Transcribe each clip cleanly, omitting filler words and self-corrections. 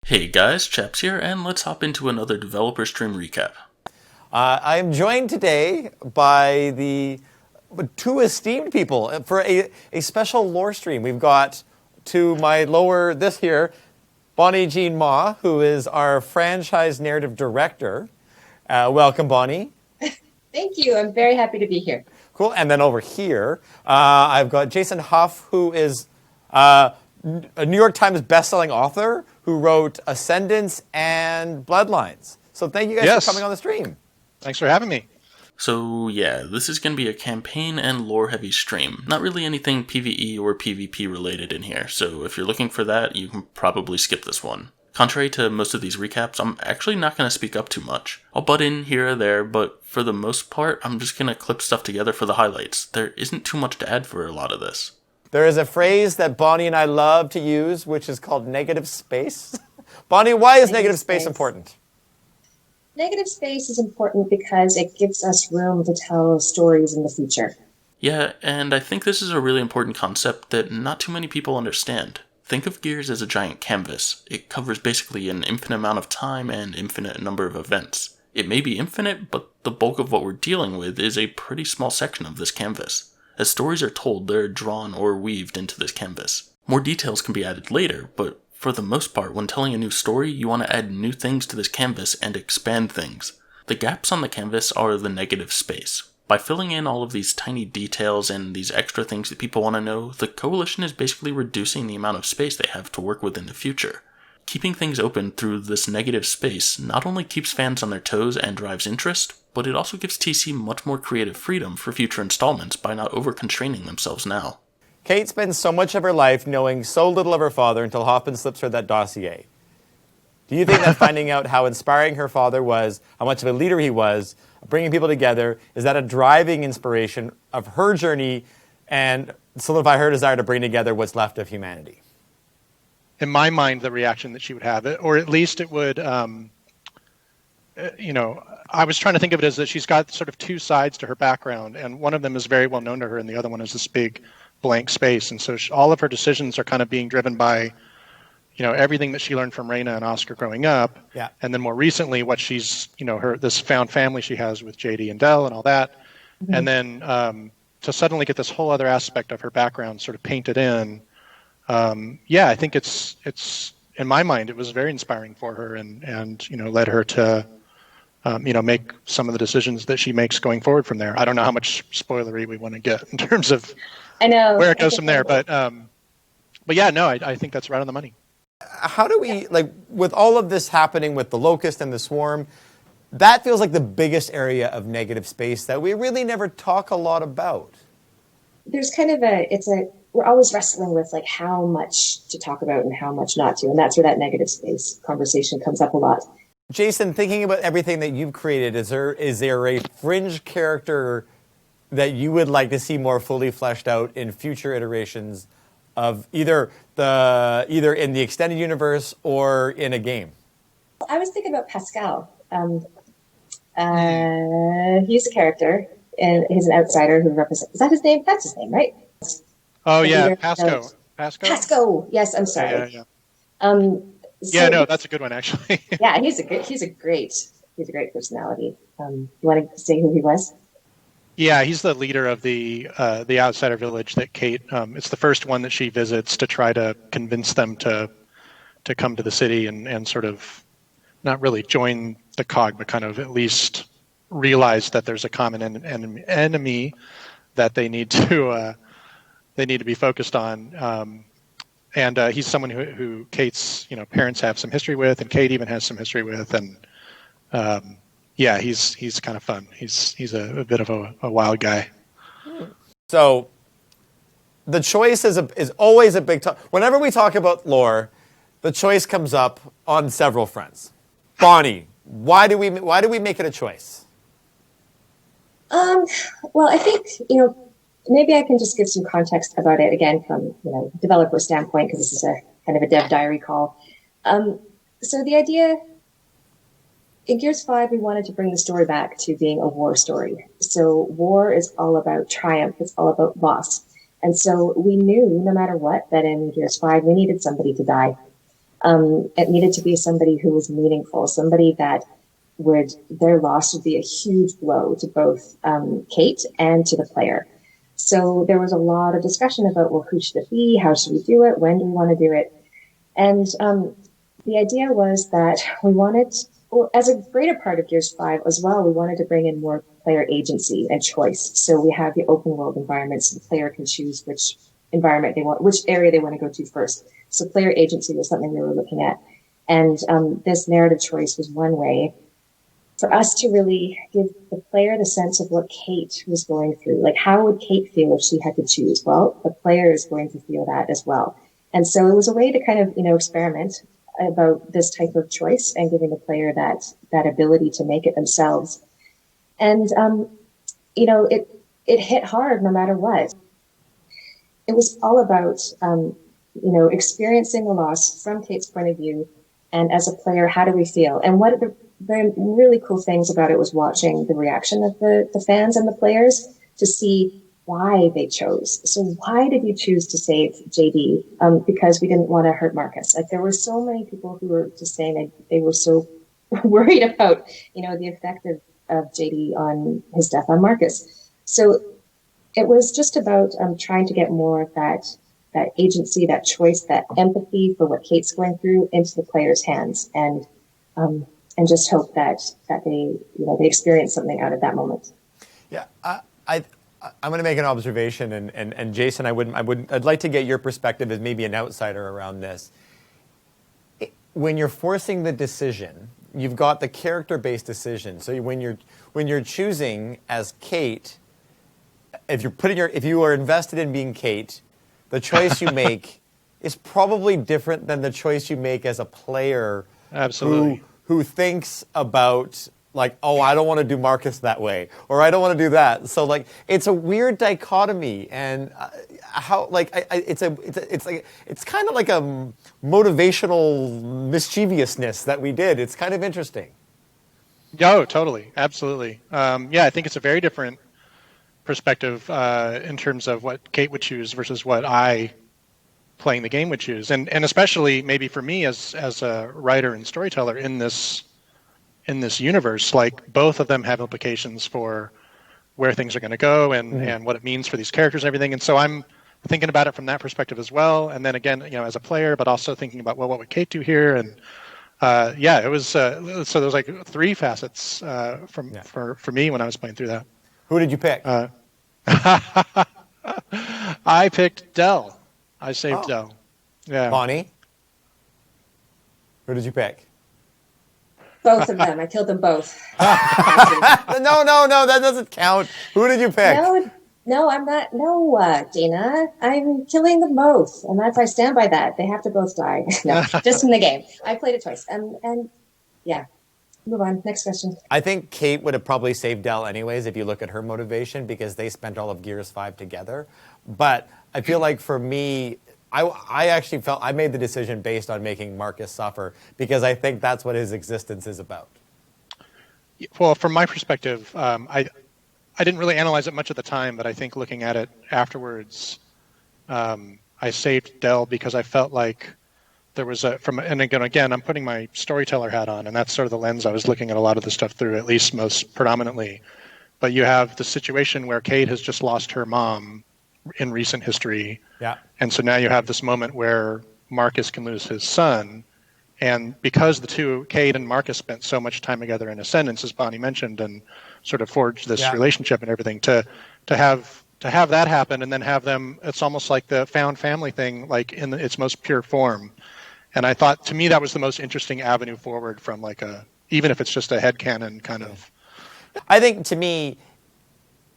Hey guys, Chaps here, and let's hop into another developer stream recap. I am joined today by the two esteemed people for a special lore stream. We've got to my lower this here, Bonnie Jean Mah, who is our franchise narrative director. Welcome, Bonnie. Thank you. I'm very happy to be here. Cool. And then over here, I've got Jason Hough, who is a New York Times bestselling author who wrote Ascendance and Bloodlines. So thank you guys for coming on the stream. Thanks for having me. So yeah, this is going to be a campaign and lore-heavy stream. Not really anything PvE or PvP related in here, so if you're looking for that, you can probably skip this one. Contrary to most of these recaps, I'm actually not going to speak up too much. I'll butt in here or there, but for the most part, I'm just going to clip stuff together for the highlights. There isn't too much to add for a lot of this. There is a phrase that Bonnie and I love to use, which is called negative space. Bonnie, why is negative space important? Negative space is important because it gives us room to tell stories in the future. Yeah, and I think this is a really important concept that not too many people understand. Think of Gears as a giant canvas. It covers basically an infinite amount of time and infinite number of events. It may be infinite, but the bulk of what we're dealing with is a pretty small section of this canvas. As stories are told, they're drawn or weaved into this canvas. More details can be added later, but for the most part, when telling a new story, you want to add new things to this canvas and expand things. The gaps on the canvas are the negative space. By filling in all of these tiny details and these extra things that people want to know, the Coalition is basically reducing the amount of space they have to work with in the future. Keeping things open through this negative space not only keeps fans on their toes and drives interest, but it also gives TC much more creative freedom for future installments by not over-constraining themselves now. Kate spends so much of her life knowing so little of her father until Hoffman slips her that dossier. Do you think that finding out how inspiring her father was, how much of a leader he was, bringing people together, is that a driving inspiration of her journey and solidify her desire to bring together what's left of humanity? In my mind, the reaction that she would have, or at least it would, I was trying to think of it as that she's got sort of two sides to her background, and one of them is very well known to her, and the other one is this big blank space. And so all of her decisions are kind of being driven by, everything that she learned from Raina and Oscar growing up. Yeah. And then more recently, what she's, this found family she has with JD and Dell and all that. Mm-hmm. And then to suddenly get this whole other aspect of her background sort of painted in. I think it's in my mind, it was very inspiring for her and led her to, make some of the decisions that she makes going forward from there. I don't know how much spoilery we want to get in terms of where it goes from there. But yeah, no, I think that's right on the money. How do we, with all of this happening with the Locust and the Swarm, that feels like the biggest area of negative space that we really never talk a lot about. There's kind of we're always wrestling with how much to talk about and how much not to. And that's where that negative space conversation comes up a lot. Jason, thinking about everything that you've created, is there a fringe character that you would like to see more fully fleshed out in future iterations of either in the extended universe or in a game? I was thinking about Pascal. He's a character, and he's an outsider who represents. Is that his name? That's his name, right? Oh yeah, Pasco. Pasco. Yes, I'm sorry. Yeah. No, that's a good one actually. Yeah, he's a great personality. You want to say who he was? Yeah, he's the leader of the outsider village that Kate. It's the first one that she visits to try to convince them to come to the city and sort of not really join the COG, but kind of at least realize that there's a common enemy that they need to be focused on. And he's someone who Kate's parents have some history with, and Kate even has some history with, and he's kind of fun. He's a bit of a wild guy. So the choice is always a big topic. Whenever we talk about lore, the choice comes up on several fronts. Bonnie, why do we make it a choice? Well, I think maybe I can just give some context about it again from developer standpoint, because this is a kind of a dev diary call. So the idea in Gears 5, we wanted to bring the story back to being a war story. So war is all about triumph. It's all about loss. And so we knew no matter what that in Gears 5, we needed somebody to die. It needed to be somebody who was meaningful, somebody that their loss would be a huge blow to both Kate and to the player. So there was a lot of discussion about, well, who should it be? How should we do it? When do we want to do it? And the idea was that we wanted, well, as a greater part of Gears 5 as well, we wanted to bring in more player agency and choice. So we have the open world environments. The player can choose which environment they want, which area they want to go to first. So player agency was something we were looking at. And this narrative choice was one way for us to really give the player the sense of what Kate was going through. Like, how would Kate feel if she had to choose? Well, the player is going to feel that as well. And so it was a way to kind of, experiment about this type of choice and giving the player that ability to make it themselves. And, it hit hard no matter what. It was all about, experiencing the loss from Kate's point of view. And as a player, how do we feel? And what the really cool things about it was watching the reaction of the fans and the players to see why they chose. So why did you choose to save JD? Because we didn't want to hurt Marcus. Like, there were so many people who were just saying that they were so worried about, the effect of JD on his death on Marcus. So it was just about trying to get more of that agency, that choice, that empathy for what Kate's going through into the players' hands, and just hope that they they experience something out of that moment. Yeah, I'm going to make an observation, and Jason, I'd like to get your perspective as maybe an outsider around this. When you're forcing the decision, you've got the character-based decision. So when you're choosing as Kate, if you are invested in being Kate, the choice you make is probably different than the choice you make as a player. Absolutely. Who thinks about, like, oh, I don't want to do Marcus that way, or I don't want to do that. So, like, it's a weird dichotomy, and it's kind of like a motivational mischievousness that we did. It's kind of interesting. Oh, totally, absolutely. I think it's a very different perspective in terms of what Kate would choose versus what I, playing the game, would choose, and especially maybe for me as a writer and storyteller in this universe, like, both of them have implications for where things are going to go and what it means for these characters and everything. And so I'm thinking about it from that perspective as well. And then again, as a player, but also thinking about, well, what would Kate do here? And it was so there was like three facets for me when I was playing through that. Who did you pick? I picked Dell. I saved Dell. Yeah. Bonnie? Who did you pick? Both of them. I killed them both. No, that doesn't count. Who did you pick? No, I'm not. No, Dina. I'm killing them both. And I stand by that. They have to both die. No, just in the game. I played it twice. And yeah. Move on. Next question. I think Kate would have probably saved Dell anyways if you look at her motivation, because they spent all of Gears 5 together. But I feel like for me, I actually felt I made the decision based on making Marcus suffer, because I think that's what his existence is about. Well, from my perspective, I didn't really analyze it much at the time, but I think looking at it afterwards, I saved Dell because I felt like there was and again, I'm putting my storyteller hat on, and that's sort of the lens I was looking at a lot of the stuff through, at least most predominantly. But you have the situation where Kate has just lost her mom in recent history. Yeah. And so now you have this moment where Marcus can lose his son. And because the two, Kate and Marcus, spent so much time together in Ascendance, as Bonnie mentioned, and sort of forged this relationship and everything, to have that happen and then have them, it's almost like the found family thing, like in its most pure form. And I thought, to me, that was the most interesting avenue forward from even if it's just a headcanon kind of. I think, to me,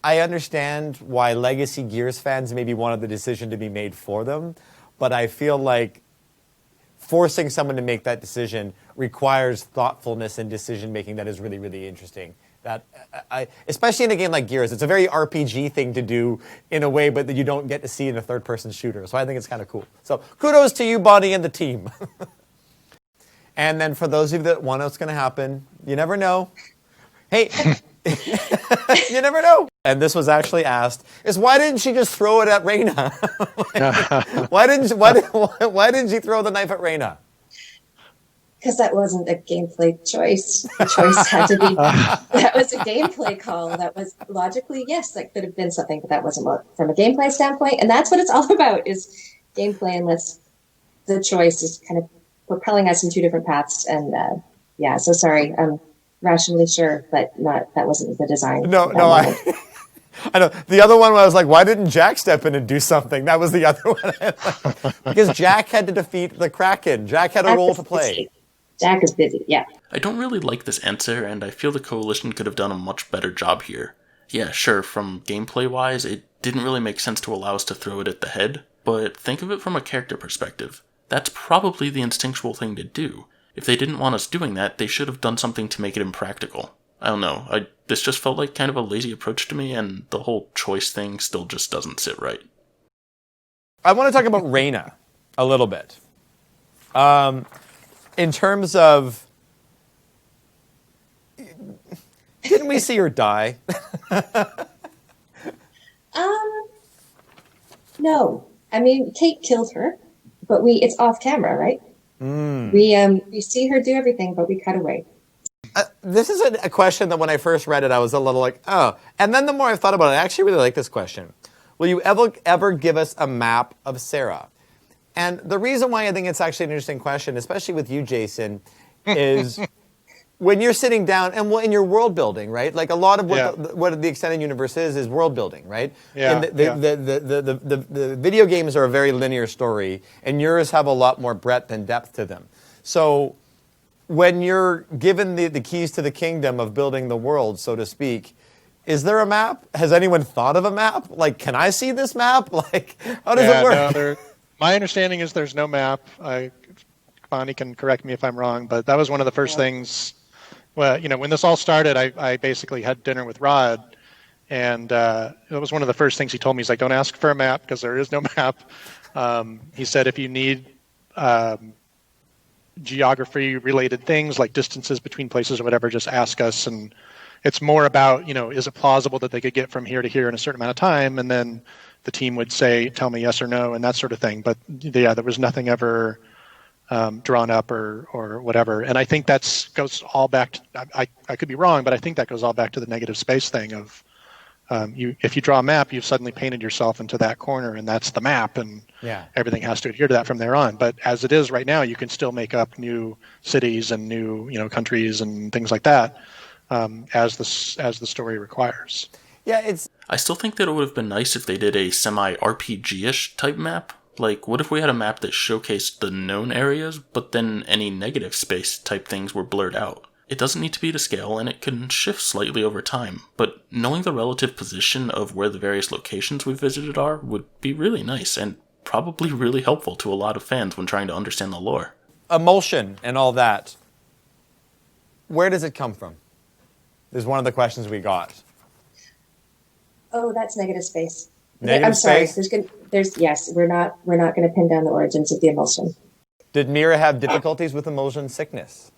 I understand why Legacy Gears fans maybe wanted the decision to be made for them, but I feel like forcing someone to make that decision requires thoughtfulness and decision-making that is really, really interesting. That especially in a game like Gears, it's a very RPG thing to do in a way, but that you don't get to see in a third-person shooter. So I think it's kind of cool. So kudos to you, Bonnie, and the team. And then for those of you that want to know what's going to happen, you never know. Hey, You never know. And this was actually asked, is why didn't she just throw it at Reyna? Why didn't she throw the knife at Reyna? Because that wasn't a gameplay choice. The choice had to be, that was a gameplay call. That was logically, yes, that could have been something, but that wasn't from a gameplay standpoint. And that's what it's all about, is gameplay, unless the choice is kind of propelling us in two different paths. And yeah, so sorry, I'm rationally sure, but that wasn't the design. No, I know. The other one I was like, why didn't Jack step in and do something? That was the other one. Because Jack had to defeat the Kraken. Jack had a role to play. Jack is busy, yeah. I don't really like this answer, and I feel the Coalition could have done a much better job here. Yeah, sure, from gameplay-wise, it didn't really make sense to allow us to throw it at the head, but think of it from a character perspective. That's probably the instinctual thing to do. If they didn't want us doing that, they should have done something to make it impractical. I don't know, this just felt like kind of a lazy approach to me, and the whole choice thing still just doesn't sit right. I want to talk about Reyna a little bit. In terms of, didn't we see her die? No. I mean, Kate killed her, but it's off camera, right? We see her do everything, but we cut away. This is a question that when I first read it, I was a little like, oh. And then the more I've thought about it, I actually really like this question. Will you ever give us a map of Sarah? And the reason why I think it's actually an interesting question, especially with you, Jason, is when you're sitting down and in your world building, right? Like a lot of what the extended universe is world building, right? Yeah. And the video games are a very linear story, and yours have a lot more breadth and depth to them. So when you're given the keys to the kingdom of building the world, so to speak, is there a map? Has anyone thought of a map? Like, can I see this map? Like, how does it work? No, my understanding is there's no map. Bonnie can correct me if I'm wrong, but that was one of the first things. Well, when this all started, I basically had dinner with Rod, and it was one of the first things he told me. He's like, don't ask for a map because there is no map. He said if you need geography-related things like distances between places or whatever, just ask us. And it's more about, is it plausible that they could get from here to here in a certain amount of time? And then the team would tell me yes or no, and that sort of thing. But yeah, there was nothing ever drawn up or whatever. And I think that goes all back to, I could be wrong, but I think that goes all back to the negative space thing of if you draw a map, you've suddenly painted yourself into that corner, and that's the map, and everything has to adhere to that from there on. But as it is right now, you can still make up new cities and new countries and things like that as the story requires. Yeah, I still think that it would have been nice if they did a semi-RPG-ish type map. Like, what if we had a map that showcased the known areas, but then any negative space type things were blurred out? It doesn't need to be to scale, and it can shift slightly over time, but knowing the relative position of where the various locations we've visited are would be really nice, and probably really helpful to a lot of fans when trying to understand the lore. Emulsion and all that, where does it come from? Is one of the questions we got. Oh, that's negative space. Negative space? Yes, we're not going to pin down the origins of the emulsion. Did Mira have difficulties with emulsion sickness?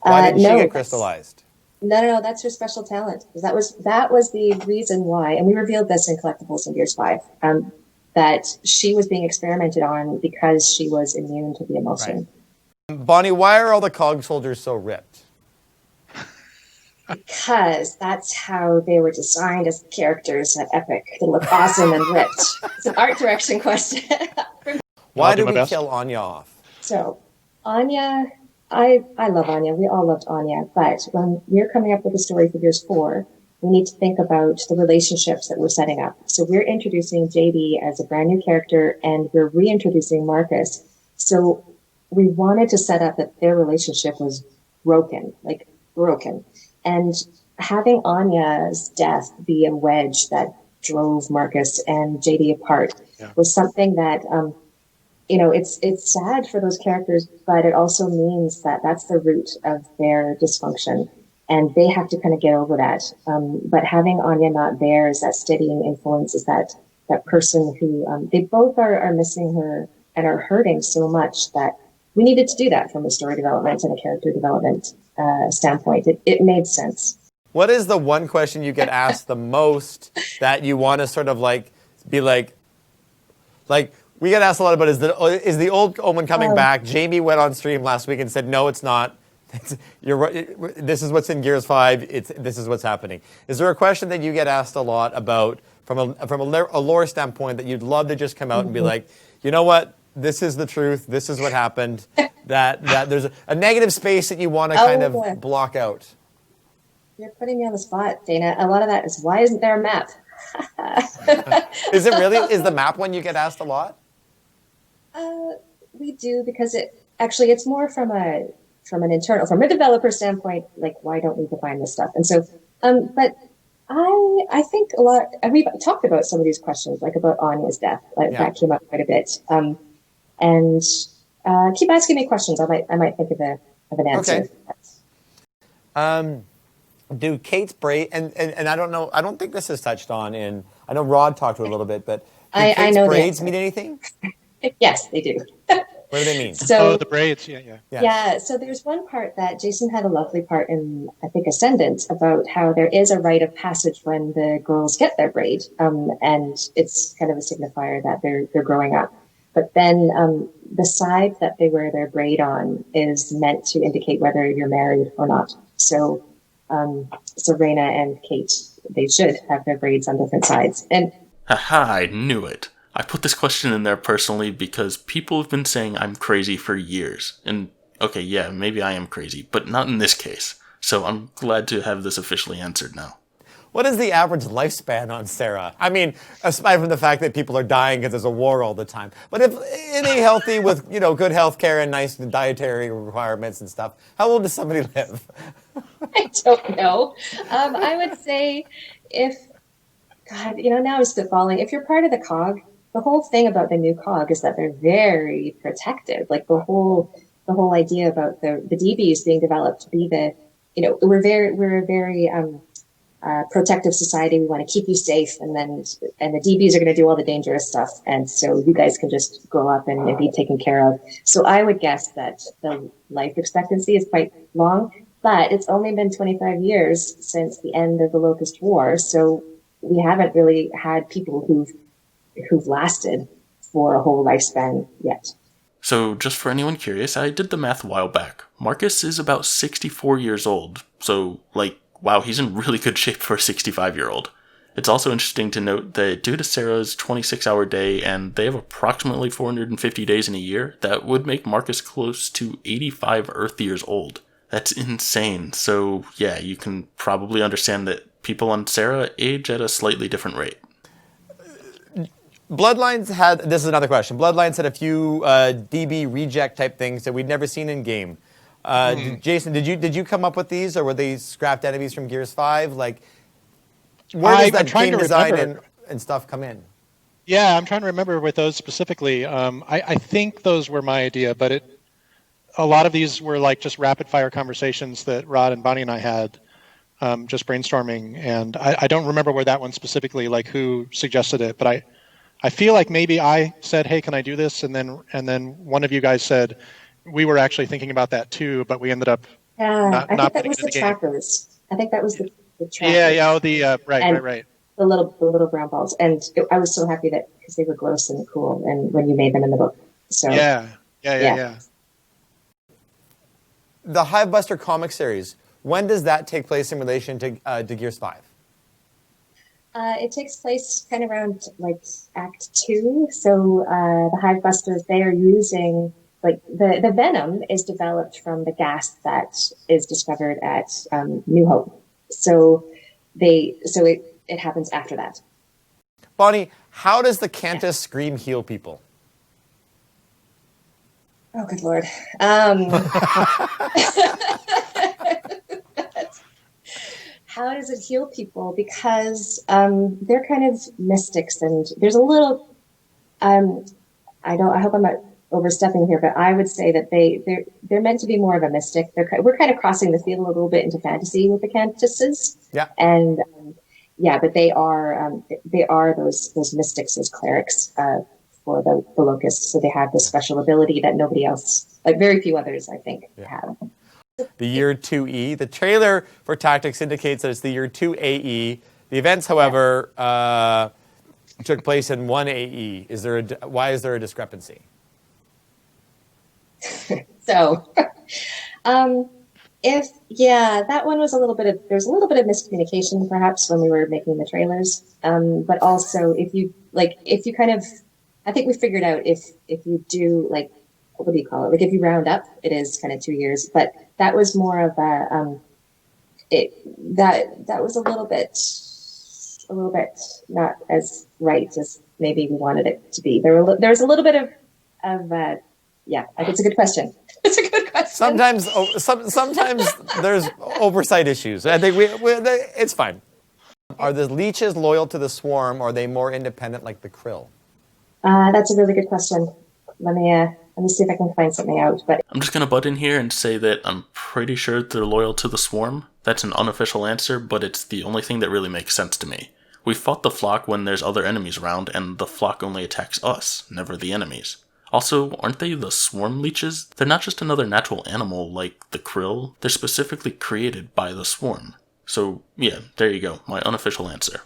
Why didn't she get crystallized? No, that's her special talent. That was the reason why, and we revealed this in Collectibles in Gears 5, that she was being experimented on because she was immune to the emulsion. Right. Bonnie, why are all the COG soldiers so ripped? Because that's how they were designed as characters at Epic. They look awesome and ripped. It's an art direction question. Why did we kill Anya off? So, Anya, I love Anya. We all loved Anya. But when we're coming up with a story for Gears 4, we need to think about the relationships that we're setting up. So we're introducing JD as a brand new character, and we're reintroducing Marcus. So we wanted to set up that their relationship was broken. And having Anya's death be a wedge that drove Marcus and JD apart was something that, it's sad for those characters, but it also means that that's the root of their dysfunction. And they have to kind of get over that. But having Anya not there is that steadying influence, is that person who, they both are missing her and are hurting so much that we needed to do that from a story development and a character development standpoint. It made sense. What is the one question you get asked the most that you want to sort of be like we get asked a lot about is the old Omen coming back? Jamie went on stream last week and said, no, it's not. You're right. This is what's in Gears 5. This is what's happening. Is there a question that you get asked a lot about from a lore standpoint that you'd love to just come out and be like, you know what? This is the truth. This is what happened. that there's a negative space that you want to kind of block out. You're putting me on the spot, Dana. A lot of that is, why isn't there a map? Is it really? Is the map one you get asked a lot? We do, because it's more from a developer standpoint, like, why don't we define this stuff? And so, but I think a lot, and we've talked about some of these questions, like about Anya's death, that came up quite a bit. And keep asking me questions. I might think of an answer. Okay. Do Kate's braid, and I don't know, I don't think this is touched on I know Rod talked to it a little bit, but do Kate's braids mean anything? Yes, they do. What do they mean? So, the braids, yeah. Yeah, so there's one part that Jason had a lovely part in, I think, Ascendant, about how there is a rite of passage when the girls get their braid, and it's kind of a signifier that they're growing up. But then the side that they wear their braid on is meant to indicate whether you're married or not. So Reyna and Kate, they should have their braids on different sides. And haha, I knew it. I put this question in there personally because people have been saying I'm crazy for years. And okay, yeah, maybe I am crazy, but not in this case. So I'm glad to have this officially answered now. What is the average lifespan on Sarah? I mean, aside from the fact that people are dying because there's a war all the time. But if any healthy with, good health care and nice dietary requirements and stuff, how old does somebody live? I don't know. I would say now I'm spitballing. If you're part of the COG, the whole thing about the new COG is that they're very protective. Like the whole idea about the DBs being developed to be we're a very protective society. We want to keep you safe, and the DBs are going to do all the dangerous stuff, and so you guys can just grow up and be taken care of. So I would guess that the life expectancy is quite long, but it's only been 25 years since the end of the Locust War, so we haven't really had people who've lasted for a whole lifespan yet. So just for anyone curious, I did the math a while back. Marcus is about 64 years old, so wow, he's in really good shape for a 65-year-old. It's also interesting to note that due to Sarah's 26-hour day, and they have approximately 450 days in a year, that would make Marcus close to 85 Earth years old. That's insane. So yeah, you can probably understand that people on Sarah age at a slightly different rate. Bloodlines this is another question. Bloodlines had a few DB reject type things that we'd never seen in game. Jason, did you come up with these, or were they scrapped enemies from Gears 5? Where does that game design and stuff come in? Yeah, I'm trying to remember with those specifically. I think those were my idea, but a lot of these were just rapid fire conversations that Rod and Bonnie and I had, just brainstorming. And I don't remember where that one specifically, who suggested it, but I feel like maybe I said, "Hey, can I do this?" And then one of you guys said, "We were actually thinking about that too, but we ended up not I think that putting was it in the game." trackers. I think that was the trackers. Yeah. Right. The little brown balls, and I was so happy that because they were gross and cool, and when you made them in the book. So yeah. The Hivebuster comic series. When does that take place in relation to Gears 5? It takes place kind of around Act 2. So the Hivebusters, they are using the venom is developed from the gas that is discovered at New Hope. So it happens after that. Bonnie, how does the Cantus scream heal people? Oh, good Lord. How does it heal people? Because they're kind of mystics, and there's a little. I hope I'm not overstepping here, but I would say that they're meant to be more of a mystic. We're kind of crossing the field a little bit into fantasy with the Cantuses. Yeah. And but they are those mystics, those clerics for the Locusts. So they have this special ability that nobody else, very few others, I think, have. the year 2E. The trailer for Tactics indicates that it's the year 2AE. The events, however, took place in 1AE. Why is there a discrepancy? So, that one was there's a little bit of miscommunication perhaps when we were making the trailers. But also if you kind of, I think we figured out if you do what do you call it? Like if you round up, it is kind of 2 years, but that was more of a, that was a little bit not as right as maybe we wanted it to be. There's a little bit of yeah, I think it's a good question. It's a good question. Sometimes there's oversight issues. I think it's fine. Are the leeches loyal to the swarm, or are they more independent like the krill? That's a really good question. Let me see if I can find something out. But I'm just going to butt in here and say that I'm pretty sure they're loyal to the swarm. That's an unofficial answer, but it's the only thing that really makes sense to me. We fought the flock when there's other enemies around, and the flock only attacks us, never the enemies. Also, aren't they the swarm leeches? They're not just another natural animal like the krill. They're specifically created by the swarm. So, yeah, there you go, my unofficial answer.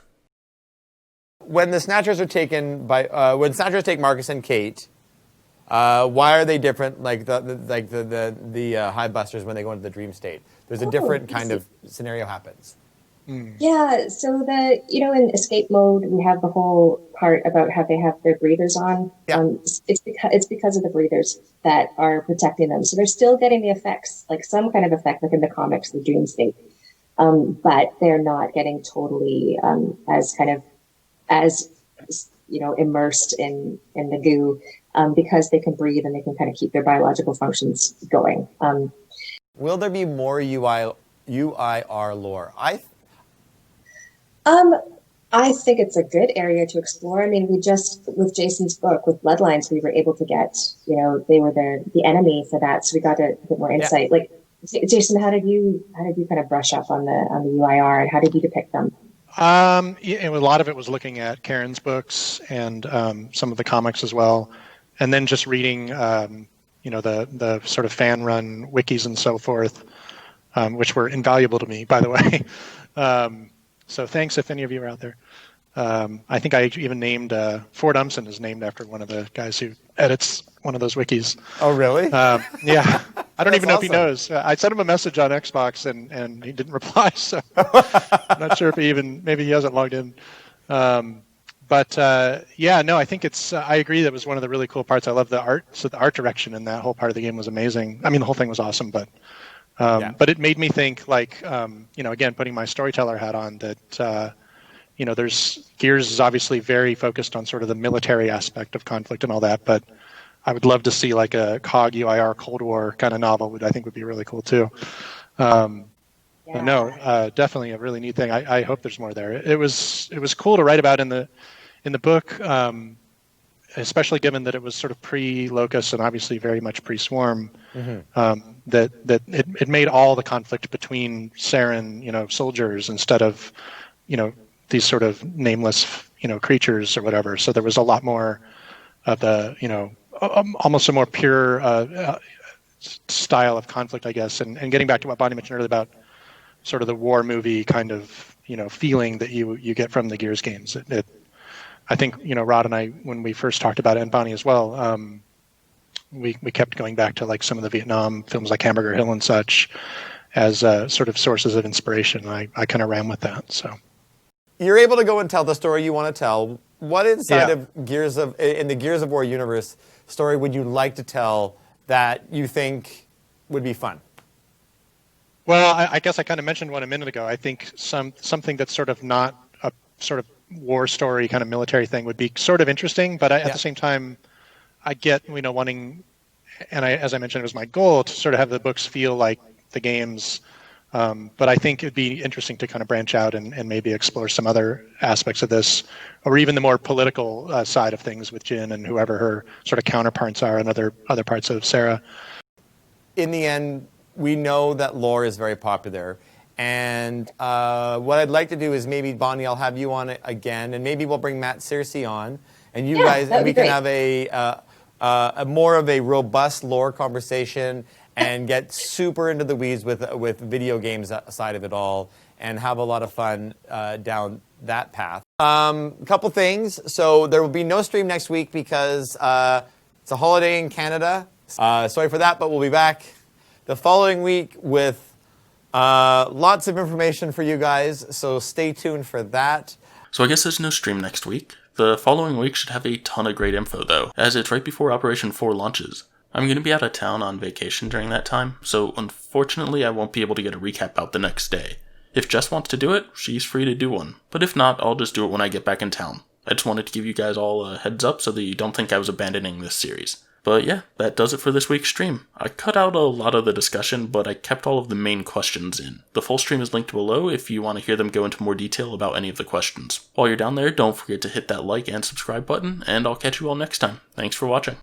When the Snatchers are taken when Snatchers take Marcus and Kate, why are they different? Like the Hive Busters when they go into the dream state, there's a different kind of scenario happens. Yeah, so in escape mode we have the whole part about how they have their breathers on. Yeah. It's because of the breathers that are protecting them. So they're still getting the effects, like some kind of effect, like in the comics, the dream state. But they're not getting totally as immersed in the goo, because they can breathe and they can kind of keep their biological functions going. Will there be more UIR lore? I think it's a good area to explore. I mean, we just, with Jason's book, with Bloodlines, we were able to get, they were the enemy for that. So we got a bit more insight. Yeah. Like, Jason, how did you kind of brush up on the UIR, and how did you depict them? A lot of it was looking at Karen's books and some of the comics as well. And then just reading, the sort of fan-run wikis and so forth, which were invaluable to me, by the way. So thanks if any of you are out there. I think I even named Ford Umson is named after one of the guys who edits one of those wikis. Oh, really? Yeah. I don't even know if he knows. I sent him a message on Xbox and he didn't reply. So I'm not sure if maybe he hasn't logged in. I think it's, I agree that was one of the really cool parts. I love the art. So the art direction in that whole part of the game was amazing. I mean, the whole thing was awesome, but it made me think again, putting my storyteller hat on, that, there's Gears is obviously very focused on sort of the military aspect of conflict and all that, but I would love to see like a COG UIR Cold War kind of novel, I think would be really cool too. But no, definitely a really neat thing. I hope there's more there. It was cool to write about in the book, especially given that it was sort of pre-Locust and obviously very much pre-Swarm. Mm-hmm. That it made all the conflict between Saren, soldiers instead of, these sort of nameless, creatures or whatever. So there was a lot more of the, almost a more pure style of conflict, I guess. And getting back to what Bonnie mentioned earlier about sort of the war movie kind of, feeling that you get from the Gears games. I think, Rod and I, when we first talked about it, and Bonnie as well, we kept going back to like some of the Vietnam films like Hamburger Hill and such as sort of sources of inspiration. I kind of ran with that. So you're able to go and tell the story you want to tell. What inside of in the Gears of War universe story would you like to tell that you think would be fun? Well, I guess I kind of mentioned one a minute ago. I think something that's sort of not a sort of war story kind of military thing would be sort of interesting, but at the same time, I get, wanting, and as I mentioned, it was my goal to sort of have the books feel like the games. But I think it'd be interesting to kind of branch out and maybe explore some other aspects of this, or even the more political side of things with Jin and whoever her sort of counterparts are and other parts of Sarah. In the end, we know that lore is very popular. And what I'd like to do is maybe, Bonnie, I'll have you on it again, and maybe we'll bring Matt Searcy on, and you guys, and we can have a more of a robust lore conversation and get super into the weeds with video games side of it all and have a lot of fun down that path. A couple things. So there will be no stream next week because it's a holiday in Canada. Sorry for that, but we'll be back the following week with lots of information for you guys, so stay tuned for that. So I guess there's no stream next week. The following week should have a ton of great info though, as it's right before Operation 4 launches. I'm going to be out of town on vacation during that time, so unfortunately I won't be able to get a recap out the next day. If Jess wants to do it, she's free to do one, but if not, I'll just do it when I get back in town. I just wanted to give you guys all a heads up so that you don't think I was abandoning this series. But yeah, that does it for this week's stream. I cut out a lot of the discussion, but I kept all of the main questions in. The full stream is linked below if you want to hear them go into more detail about any of the questions. While you're down there, don't forget to hit that like and subscribe button, and I'll catch you all next time. Thanks for watching.